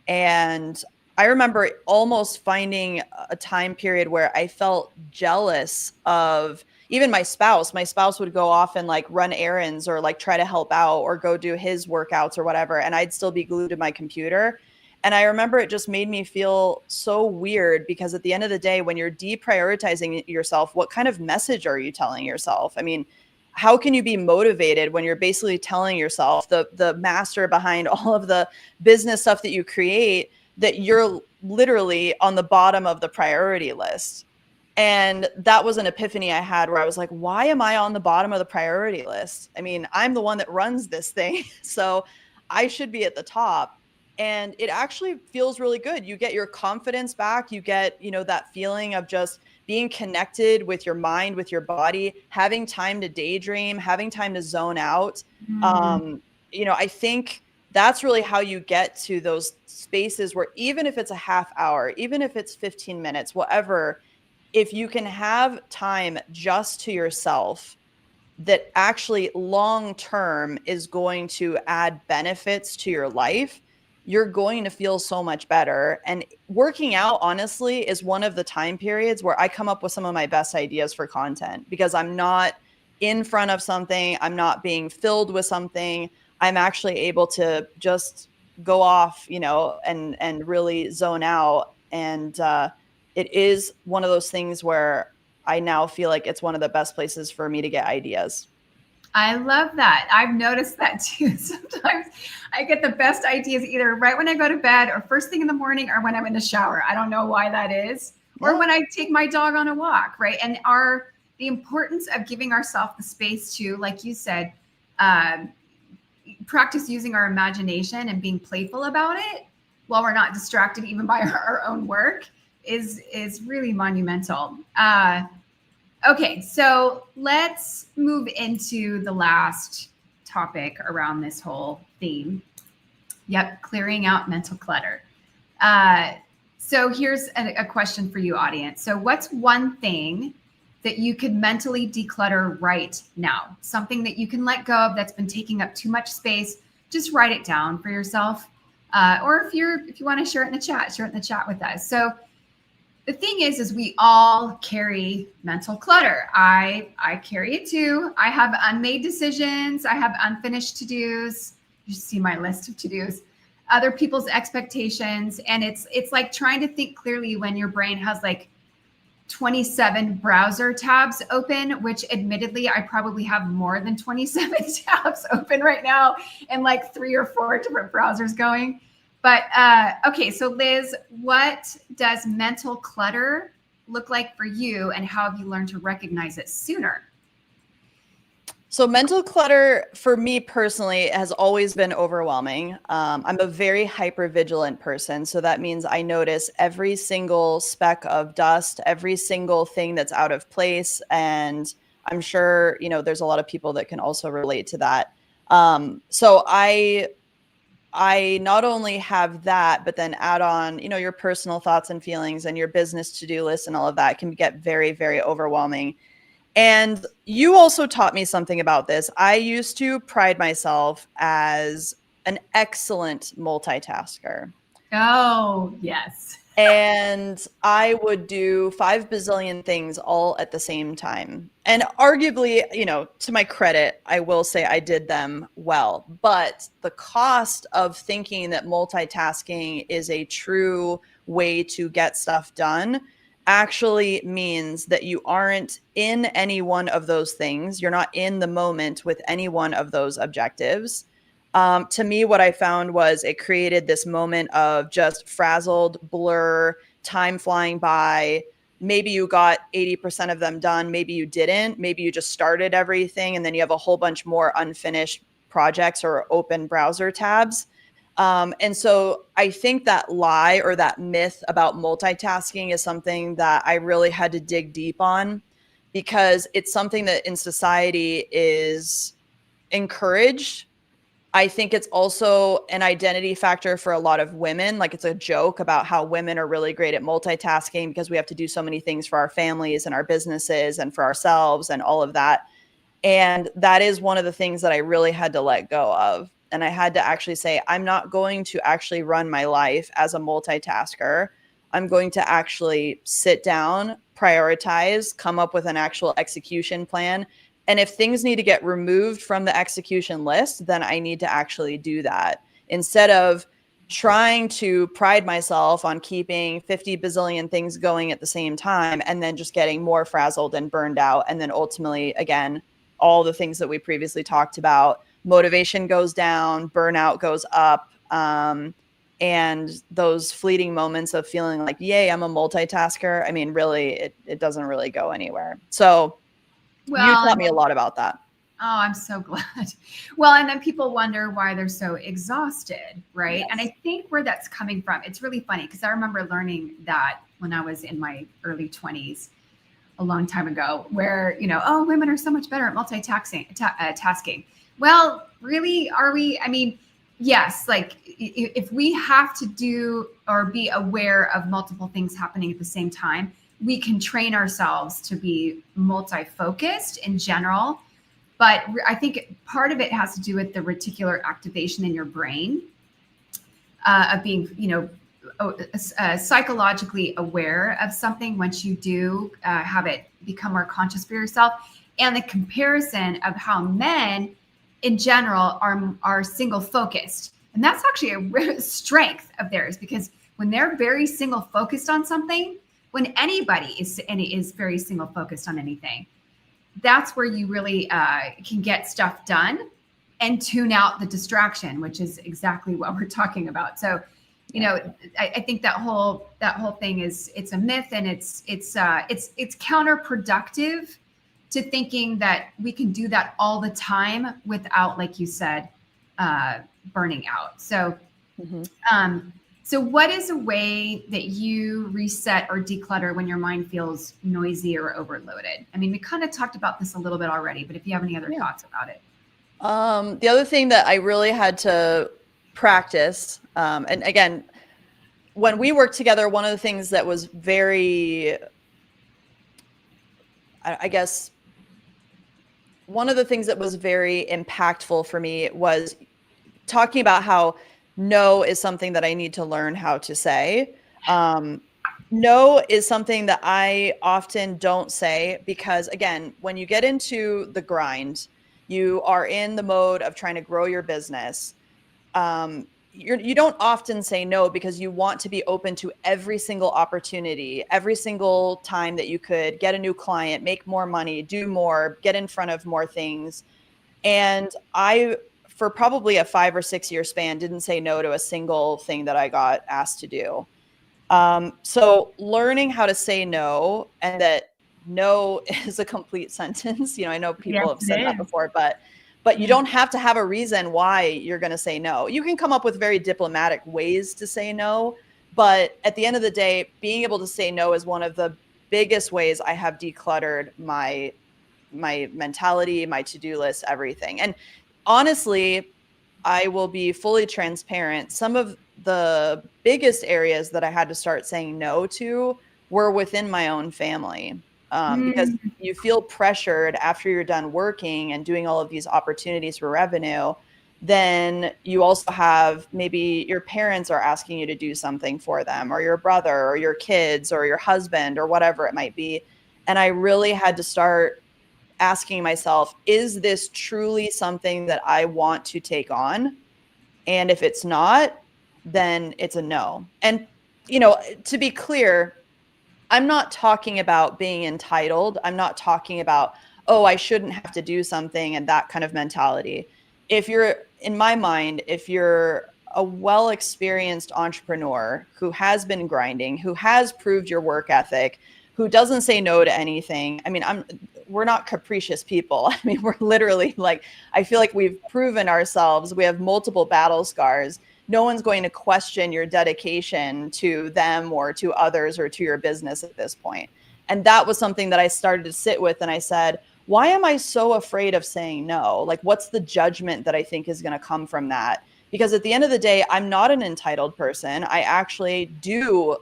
Speaker 2: And I remember almost finding a time period where I felt jealous of even my spouse. My spouse would go off and like run errands or like try to help out or go do his workouts or whatever. And I'd still be glued to my computer. And I remember it just made me feel so weird because at the end of the day, when you're deprioritizing yourself, what kind of message are you telling yourself? I mean, how can you be motivated when you're basically telling yourself, the master behind all of the business stuff that you create, that you're literally on the bottom of the priority list? And that was an epiphany I had where I was like, why am I on the bottom of the priority list? I mean, I'm the one that runs this thing, so I should be at the top. And it actually feels really good. You get your confidence back. You get, that feeling of just being connected with your mind, with your body, having time to daydream, having time to zone out. I think that's really how you get to those spaces where even if it's a half hour, even if it's 15 minutes, whatever, if you can have time just to yourself that actually long term is going to add benefits to your life, you're going to feel so much better. And working out, honestly, is one of the time periods where I come up with some of my best ideas for content because I'm not in front of something. I'm not being filled with something. I'm actually able to just go off, and really zone out. And it is one of those things where I now feel like it's one of the best places for me to get ideas.
Speaker 1: I love that. I've noticed that too. Sometimes I get the best ideas either right when I go to bed or first thing in the morning or when I'm in the shower. I don't know why that is. Yeah. Or when I take my dog on a walk, right? And the importance of giving ourselves the space to, like you said, practice using our imagination and being playful about it while we're not distracted even by our own work is really monumental. Okay, so let's move into the last topic around this whole theme. Yep, clearing out mental clutter. So here's a question for you, audience. So what's one thing that you could mentally declutter right now? Something that you can let go of that's been taking up too much space. Just write it down for yourself. Or if you want to share it in the chat, share it in the chat with us. So the thing is we all carry mental clutter. I carry it too. I have unmade decisions. I have unfinished to-dos. You see my list of to-dos. Other people's expectations. And it's like trying to think clearly when your brain has like 27 browser tabs open, which admittedly, I probably have more than 27 tabs open right now and like 3 or 4 different browsers going. But okay, so Liz, what does mental clutter look like for you and how have you learned to recognize it sooner?
Speaker 2: So mental clutter for me personally has always been overwhelming. I'm a very hypervigilant person. So that means I notice every single speck of dust, every single thing that's out of place. And I'm sure, there's a lot of people that can also relate to that. So I not only have that, but then add on, your personal thoughts and feelings and your business to-do list and all of that can get very, very overwhelming. And you also taught me something about this. I used to pride myself as an excellent multitasker.
Speaker 1: Oh, yes.
Speaker 2: And I would do 5 bazillion things all at the same time. And arguably, to my credit, I will say I did them well. But the cost of thinking that multitasking is a true way to get stuff done actually means that you aren't in any one of those things. You're not in the moment with any one of those objectives. To me, what I found was it created this moment of just frazzled blur, time flying by. Maybe you got 80% of them done. Maybe you didn't. Maybe you just started everything and then you have a whole bunch more unfinished projects or open browser tabs. And so I think that lie or that myth about multitasking is something that I really had to dig deep on, because it's something that in society is encouraged. I think it's also an identity factor for a lot of women. Like, it's a joke about how women are really great at multitasking because we have to do so many things for our families and our businesses and for ourselves and all of that. And that is one of the things that I really had to let go of. And I had to actually say, I'm not going to actually run my life as a multitasker. I'm going to actually sit down, prioritize, come up with an actual execution plan. And if things need to get removed from the execution list, then I need to actually do that instead of trying to pride myself on keeping 50 bazillion things going at the same time and then just getting more frazzled and burned out. And then ultimately, again, all the things that we previously talked about, motivation goes down, burnout goes up. And those fleeting moments of feeling like, yay, I'm a multitasker. I mean, really, it doesn't really go anywhere. So you taught me a lot about that.
Speaker 1: Oh, I'm so glad. Well, and then people wonder why they're so exhausted, right?
Speaker 2: Yes.
Speaker 1: And I think where that's coming from, it's really funny because I remember learning that when I was in my early 20s, a long time ago, where, oh, women are so much better at tasking. Well, really, are we? I mean, yes, like if we have to do or be aware of multiple things happening at the same time, we can train ourselves to be multi-focused in general. But I think part of it has to do with the reticular activation in your brain, of being, psychologically aware of something once you do have it become more conscious for yourself, and the comparison of how men in general are single focused. And that's actually a real strength of theirs, because when they're very single focused on something, when anybody is very single focused on anything, that's where you really can get stuff done and tune out the distraction, which is exactly what we're talking about. So, I think that whole thing it's a myth, and it's counterproductive to thinking that we can do that all the time without, like you said, burning out. So, so what is a way that you reset or declutter when your mind feels noisy or overloaded? I mean, we kind of talked about this a little bit already, but if you have any other thoughts about it.
Speaker 2: The other thing that I really had to practice, and again, when we worked together, one of the things that was very, I guess, one of the things that was very impactful for me was talking about how no is something that I need to learn how to say. No is something that I often don't say because, again, when you get into the grind, you are in the mode of trying to grow your business. You don't often say no because you want to be open to every single opportunity, every single time that you could get a new client, make more money, do more, get in front of more things. And I, for probably a 5 or 6 year span, didn't say no to a single thing that I got asked to do. So learning how to say no, and that no is a complete sentence. I know people have said that before, but you don't have to have a reason why you're going to say no. You can come up with very diplomatic ways to say no, but at the end of the day, being able to say no is one of the biggest ways I have decluttered my mentality, my to-do list, everything. And honestly, I will be fully transparent. Some of the biggest areas that I had to start saying no to were within my own family, because you feel pressured after you're done working and doing all of these opportunities for revenue then you also have maybe your parents are asking you to do something for them, or your brother or your kids or your husband or whatever it might be. And I really had to start asking myself, is this truly something that I want to take on? And if it's not, then it's a no. And, to be clear, I'm not talking about being entitled. I'm not talking about, oh, I shouldn't have to do something and that kind of mentality. If you're, in my mind, if you're a well experienced entrepreneur who has been grinding, who has proved your work ethic, who doesn't say no to anything. I mean, we're not capricious people. I mean, we're literally like, I feel like we've proven ourselves. We have multiple battle scars. No one's going to question your dedication to them or to others or to your business at this point. And that was something that I started to sit with. And I said, why am I so afraid of saying no? Like, what's the judgment that I think is going to come from that? Because at the end of the day, I'm not an entitled person. I actually do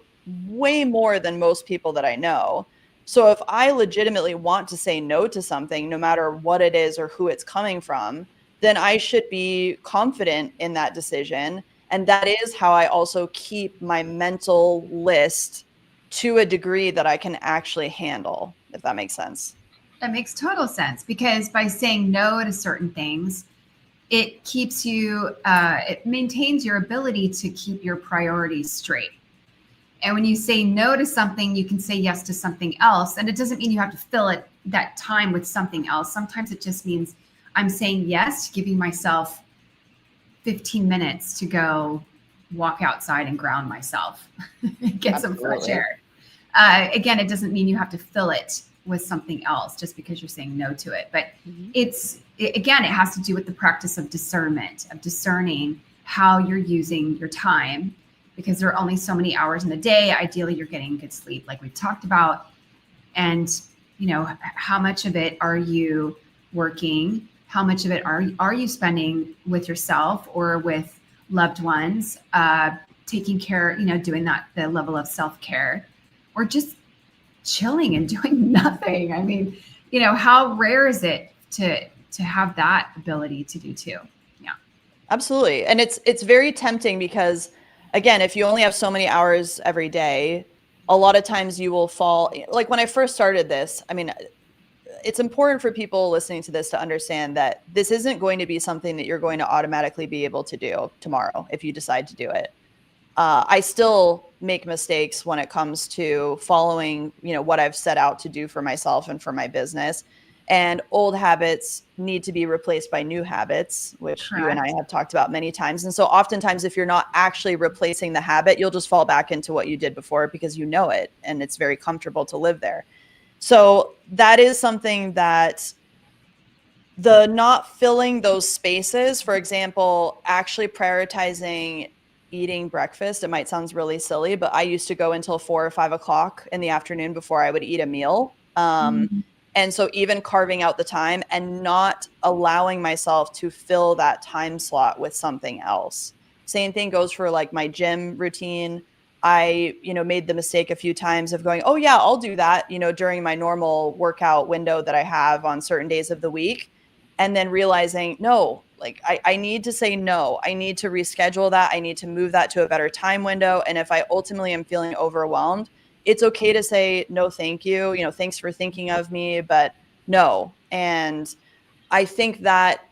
Speaker 2: way more than most people that I know. So if I legitimately want to say no to something, no matter what it is or who it's coming from, then I should be confident in that decision. And that is how I also keep my mental list to a degree that I can actually handle, if that makes sense.
Speaker 1: That makes total sense, because by saying no to certain things, it keeps you, it maintains your ability to keep your priorities straight. And when you say no to something, you can say yes to something else. And it doesn't mean you have to fill it that time with something else. Sometimes it just means I'm saying yes to giving myself 15 minutes to go walk outside and ground myself, get some fresh air. Again, it doesn't mean you have to fill it with something else just because you're saying no to it. But again, it has to do with the practice of discernment, of discerning how you're using your time, because there are only so many hours in the day. Ideally, you're getting good sleep, like we've talked about. And, how much of it are you working? How much of it are you spending with yourself or with loved ones, taking care, doing the level of self-care, or just chilling and doing nothing? I mean, how rare is it to have that ability to do too? Yeah,
Speaker 2: absolutely. And it's very tempting because, again, if you only have so many hours every day, a lot of times you will fall. Like when I first started this, I mean, it's important for people listening to this to understand that this isn't going to be something that you're going to automatically be able to do tomorrow if you decide to do it. I still make mistakes when it comes to following, what I've set out to do for myself and for my business. And old habits need to be replaced by new habits, which you and I have talked about many times. And so oftentimes, if you're not actually replacing the habit, you'll just fall back into what you did before because you know it and it's very comfortable to live there. So that is something that the not filling those spaces, for example, actually prioritizing eating breakfast. It might sound really silly, but I used to go until 4 or 5 o'clock in the afternoon before I would eat a meal. And so even carving out the time and not allowing myself to fill that time slot with something else. Same thing goes for like my gym routine. I, made the mistake a few times of going, oh yeah, I'll do that, during my normal workout window that I have on certain days of the week. And then realizing, no, like I need to say no. I need to reschedule that. I need to move that to a better time window. And if I ultimately am feeling overwhelmed, it's okay to say, no, thank you. Thanks for thinking of me, but no. And I think that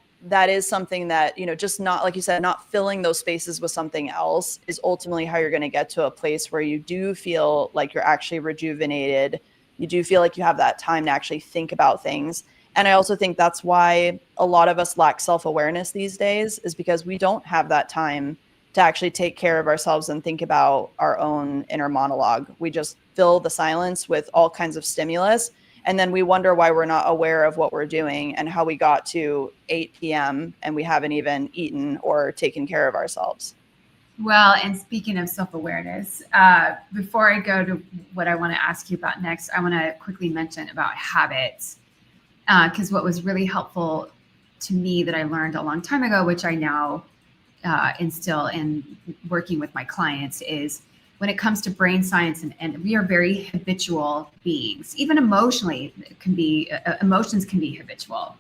Speaker 2: is something that, just not, like you said, not filling those spaces with something else is ultimately how you're going to get to a place where you do feel like you're actually rejuvenated. You do feel like you have that time to actually think about things. And I also think that's why a lot of us lack self-awareness these days, is because we don't have that time to actually take care of ourselves and think about our own inner monologue. We just fill the silence with all kinds of stimulus. And then we wonder why we're not aware of what we're doing and how we got to 8 p.m. and we haven't even eaten or taken care of ourselves.
Speaker 1: Well, and speaking of self-awareness, before I go to what I want to ask you about next, I want to quickly mention about habits. Because what was really helpful to me that I learned a long time ago, which I now instill in working with my clients, is when it comes to brain science, and we are very habitual beings. Even emotionally, emotions can be habitual.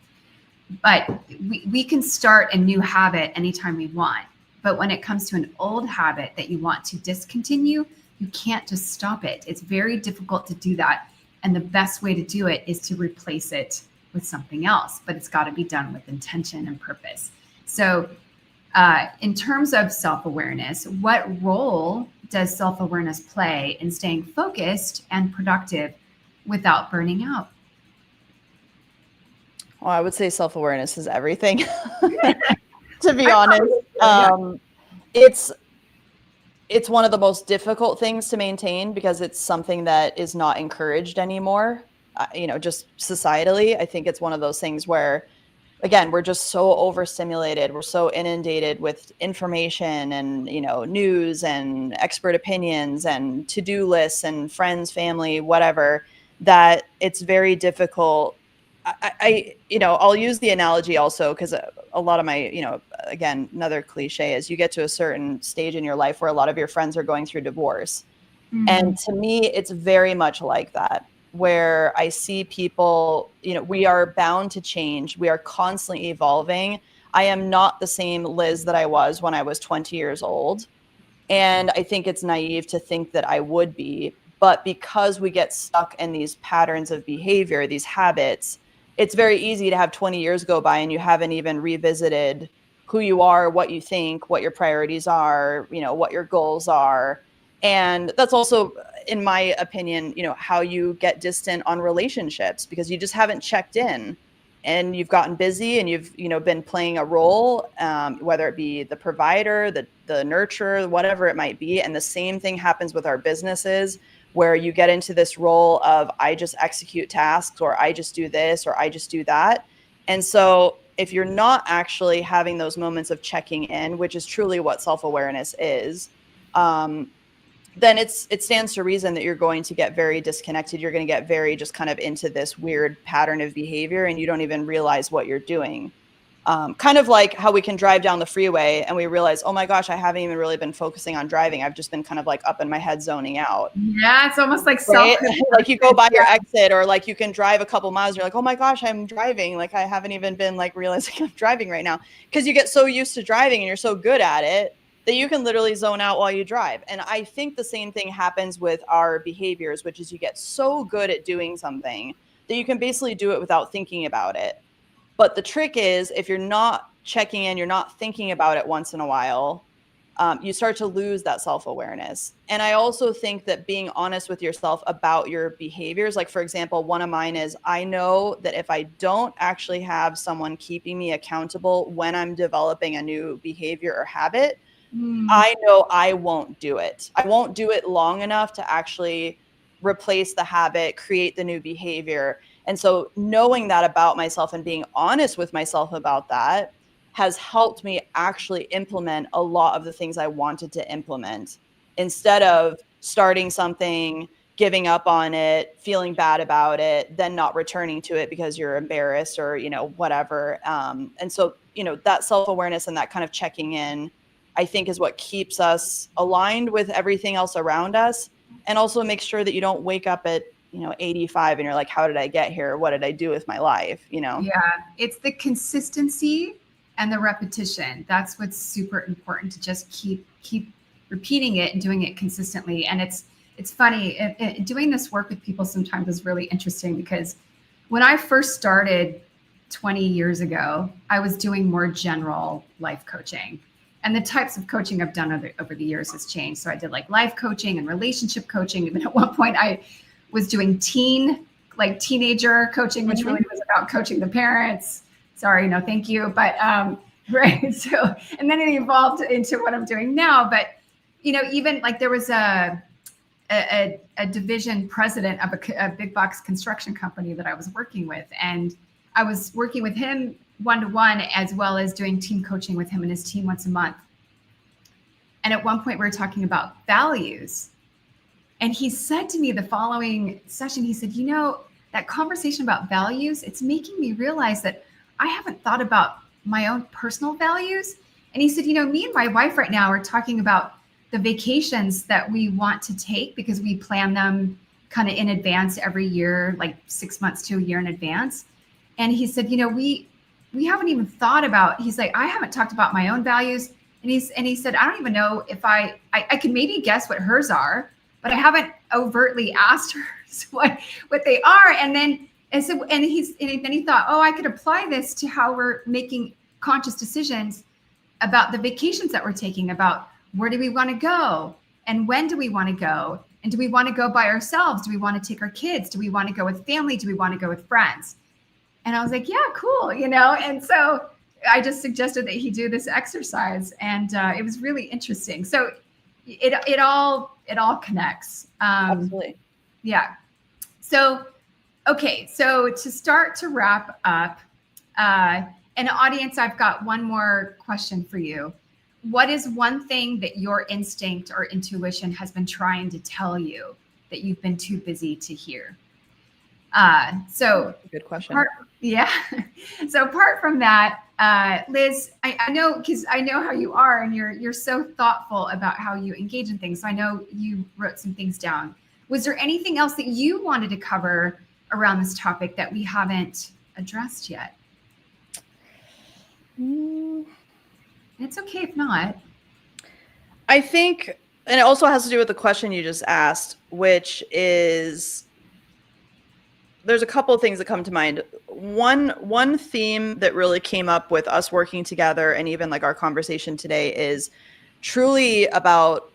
Speaker 1: But we can start a new habit anytime we want. But when it comes to an old habit that you want to discontinue, you can't just stop it. It's very difficult to do that. And the best way to do it is to replace it with something else. But it's got to be done with intention and purpose. So, in terms of self-awareness, what role does self-awareness play in staying focused and productive without burning out?
Speaker 2: Well, I would say self-awareness is everything, to be honest. It's one of the most difficult things to maintain because it's something that is not encouraged anymore. Just societally, I think it's one of those things where, again, we're just so overstimulated. We're so inundated with information and, news and expert opinions and to-do lists and friends, family, whatever, that it's very difficult. I'll use the analogy also because a lot of my, again, another cliche is you get to a certain stage in your life where a lot of your friends are going through divorce. Mm-hmm. And to me, it's very much like that, where I see people, we are bound to change. We are constantly evolving. I am not the same Liz that I was when I was 20 years old. And I think it's naive to think that I would be. But because we get stuck in these patterns of behavior, these habits, it's very easy to have 20 years go by and you haven't even revisited who you are, what you think, what your priorities are, what your goals are. And that's also, in my opinion, how you get distant on relationships because you just haven't checked in and you've gotten busy and you've, been playing a role, whether it be the provider, the nurturer, whatever it might be. And the same thing happens with our businesses, where you get into this role of I just execute tasks, or I just do this, or I just do that. And so if you're not actually having those moments of checking in, which is truly what self-awareness is, then it stands to reason that you're going to get very disconnected. You're going to get very just kind of into this weird pattern of behavior and you don't even realize what you're doing. Kind of like how we can drive down the freeway and we realize, oh my gosh, I haven't even really been focusing on driving. I've just been kind of like up in my head zoning out.
Speaker 1: Yeah, it's almost like
Speaker 2: right? Like you go by your exit, or like you can drive a couple miles. You're like, oh my gosh, I'm driving. Like I haven't even been like realizing I'm driving right now, because you get so used to driving and you're so good at it that you can literally zone out while you drive. And I think the same thing happens with our behaviors, which is you get so good at doing something that you can basically do it without thinking about it. But the trick is, if you're not checking in, you're not thinking about it once in a while, you start to lose that self-awareness. And I also think that being honest with yourself about your behaviors, like for example, one of mine is, I know that if I don't actually have someone keeping me accountable when I'm developing a new behavior or habit, I know I won't do it. I won't do it long enough to actually replace the habit, create the new behavior. And so knowing that about myself and being honest with myself about that has helped me actually implement a lot of the things I wanted to implement, instead of starting something, giving up on it, feeling bad about it, then not returning to it because you're embarrassed or, whatever. And so, that self-awareness and that kind of checking in, I think, is what keeps us aligned with everything else around us. And also make sure that you don't wake up at 85 and you're like, how did I get here? What did I do with my life?
Speaker 1: Yeah, it's the consistency and the repetition. That's what's super important, to just keep repeating it and doing it consistently. And it's funny, doing this work with people sometimes is really interesting, because when I first started 20 years ago, I was doing more general life coaching. And the types of coaching I've done over the years has changed. So I did like life coaching and relationship coaching. And then at one point I was doing teenager coaching, which really was about coaching the parents. Sorry, no, thank you. But right. So, and then it evolved into what I'm doing now. But, even like there was a division president of a big box construction company that I was working with. And I was working with him one-to-one, as well as doing team coaching with him and his team once a month. And at one point we were talking about values. And he said to me the following session, he said, that conversation about values, it's making me realize that I haven't thought about my own personal values. And he said, me and my wife right now are talking about the vacations that we want to take, because we plan them kind of in advance every year, like 6 months to a year in advance. And he said, we haven't even thought about, he's like, I haven't talked about my own values. And he said, I don't even know if I can maybe guess what hers are, but I haven't overtly asked her what they are. And then, and so, and then he thought, oh, I could apply this to how we're making conscious decisions about the vacations that we're taking, about where do we want to go and when do we want to go? And do we want to go by ourselves? Do we want to take our kids? Do we want to go with family? Do we want to go with friends? And I was like, yeah, cool, And so I just suggested that he do this exercise, and it was really interesting. So it all connects.
Speaker 2: Absolutely.
Speaker 1: Yeah. So, okay. So to start to wrap up, and audience, I've got one more question for you. What is one thing that your instinct or intuition has been trying to tell you that you've been too busy to hear? So
Speaker 2: good question.
Speaker 1: So apart from that, Liz, I know, because I know how you are, and you're so thoughtful about how you engage in things. So I know you wrote some things down. Was there anything else that you wanted to cover around this topic that we haven't addressed yet? It's okay if not.
Speaker 2: I think, and it also has to do with the question you just asked, which is, there's a couple of things that come to mind. One theme that really came up with us working together, and even like our conversation today, is truly about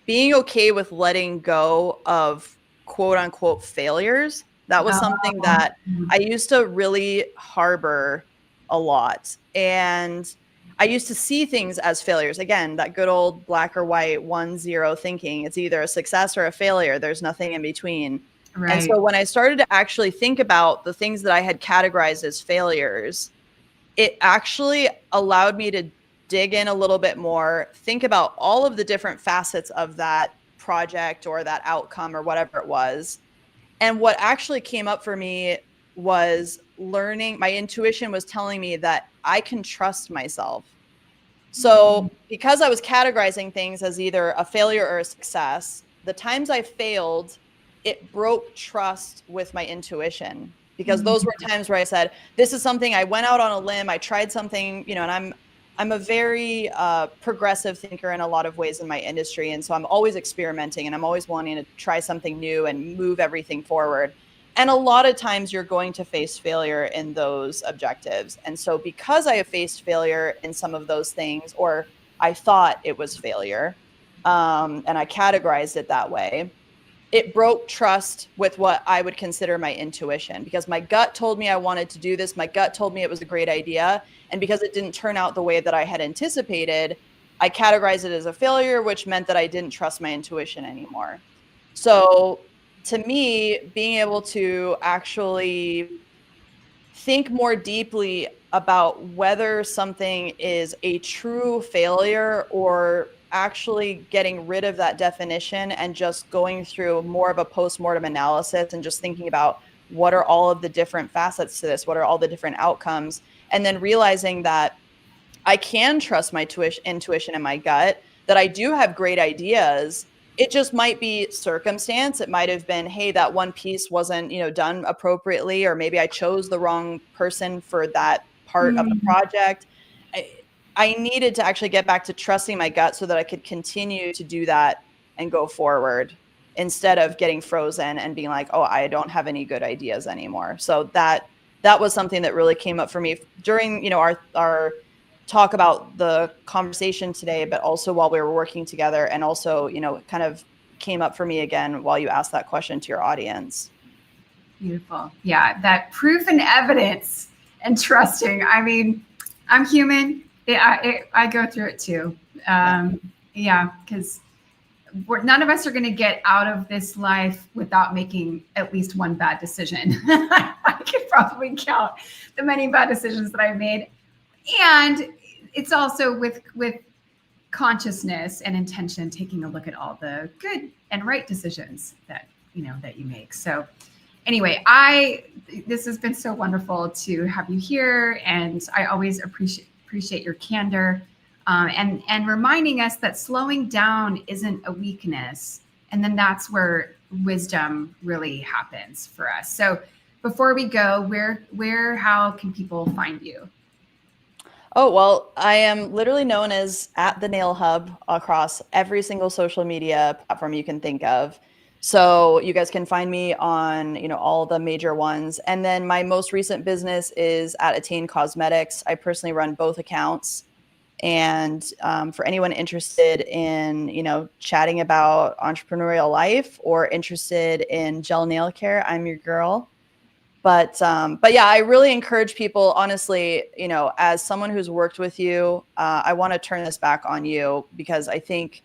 Speaker 2: being okay with letting go of quote unquote failures. That was something that I used to really harbor a lot. And I used to see things as failures. Again, that good old black or white 1-0 thinking. It's either a success or a failure. There's nothing in between. Right. And so when I started to actually think about the things that I had categorized as failures, it actually allowed me to dig in a little bit more, think about all of the different facets of that project or that outcome or whatever it was. And what actually came up for me was learning. My intuition was telling me that I can trust myself. So because I was categorizing things as either a failure or a success, the times I failed, it broke trust with my intuition, because those were times where I said, this is something I went out on a limb. I tried something, and I'm a very progressive thinker in a lot of ways in my industry. And so I'm always experimenting, and I'm always wanting to try something new and move everything forward. And a lot of times you're going to face failure in those objectives. And so because I have faced failure in some of those things, or I thought it was failure, and I categorized it that way, it broke trust with what I would consider my intuition, because my gut told me I wanted to do this. My gut told me it was a great idea. And because it didn't turn out the way that I had anticipated, I categorized it as a failure, which meant that I didn't trust my intuition anymore. So to me, being able to actually think more deeply about whether something is a true failure, or actually getting rid of that definition and just going through more of a post-mortem analysis and just thinking about what are all of the different facets to this, what are all the different outcomes, and then realizing that I can trust my intuition and my gut, that I do have great ideas. It just might be circumstance. It might have been, hey, that one piece wasn't, done appropriately, or maybe I chose the wrong person for that part of the project. I needed to actually get back to trusting my gut so that I could continue to do that and go forward, instead of getting frozen and being like, oh, I don't have any good ideas anymore. So that was something that really came up for me during, our talk about the conversation today, but also while we were working together, and also, kind of came up for me again while you asked that question to your audience.
Speaker 1: Beautiful. Yeah, that proof and evidence and trusting. I mean, I'm human. I go through it too. Because none of us are going to get out of this life without making at least one bad decision. I could probably count the many bad decisions that I've made. And it's also with consciousness and intention, taking a look at all the good and right decisions that you make. So anyway, this has been so wonderful to have you here, and I always appreciate your candor, and reminding us that slowing down isn't a weakness, and then that's where wisdom really happens for us. So before we go, how can people find you?
Speaker 2: Oh, well, I am literally known as at the Nail Hub across every single social media platform you can think of. So you guys can find me on, all the major ones. And then my most recent business is at Attain Cosmetics. I personally run both accounts. And for anyone interested in, chatting about entrepreneurial life or interested in gel nail care, I'm your girl. But yeah, I really encourage people, honestly, as someone who's worked with you, I want to turn this back on you because I think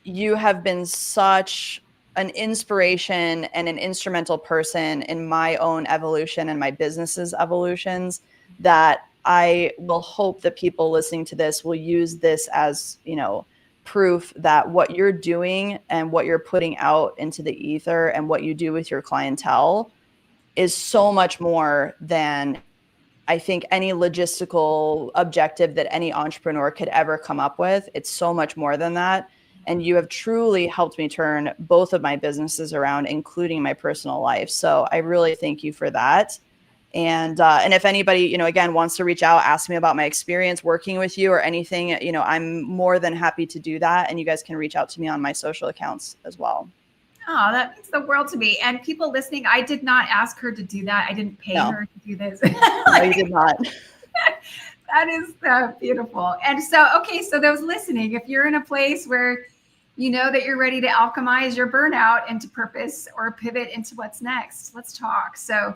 Speaker 2: you have been such an inspiration and an instrumental person in my own evolution and my business's evolutions that I will hope that people listening to this will use this as, proof that what you're doing and what you're putting out into the ether and what you do with your clientele is so much more than I think any logistical objective that any entrepreneur could ever come up with. It's so much more than that. And you have truly helped me turn both of my businesses around, including my personal life. So I really thank you for that. And if anybody, again, wants to reach out, ask me about my experience working with you or anything, I'm more than happy to do that. And you guys can reach out to me on my social accounts as well.
Speaker 1: Oh, that means the world to me. And people listening, I did not ask her to do that. I didn't pay her to do this.
Speaker 2: No, you did not.
Speaker 1: That is beautiful. And so, okay, so those listening, if you're in a place where you know that you're ready to alchemize your burnout into purpose or pivot into what's next, let's talk. So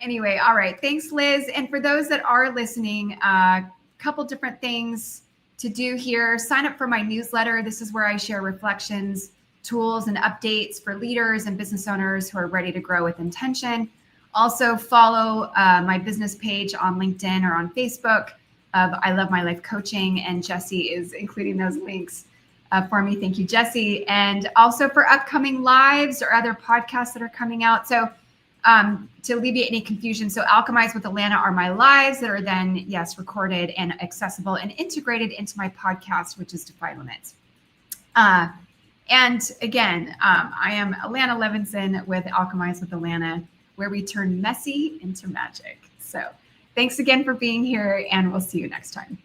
Speaker 1: anyway, all right. Thanks, Liz. And for those that are listening, a couple different things to do here. Sign up for my newsletter. This is where I share reflections, tools, and updates for leaders and business owners who are ready to grow with intention. Also follow my business page on LinkedIn or on Facebook of I Love My Life Coaching, and Jesse is including those links for me. Thank you, Jesse. And also for upcoming lives or other podcasts that are coming out. So to alleviate any confusion, so Alchemize with Alanna are my lives that are then, yes, recorded and accessible and integrated into my podcast, which is Defy Limits. And again, I am Alanna Levenson with Alchemize with Alanna, where we turn messy into magic. So thanks again for being here, and we'll see you next time.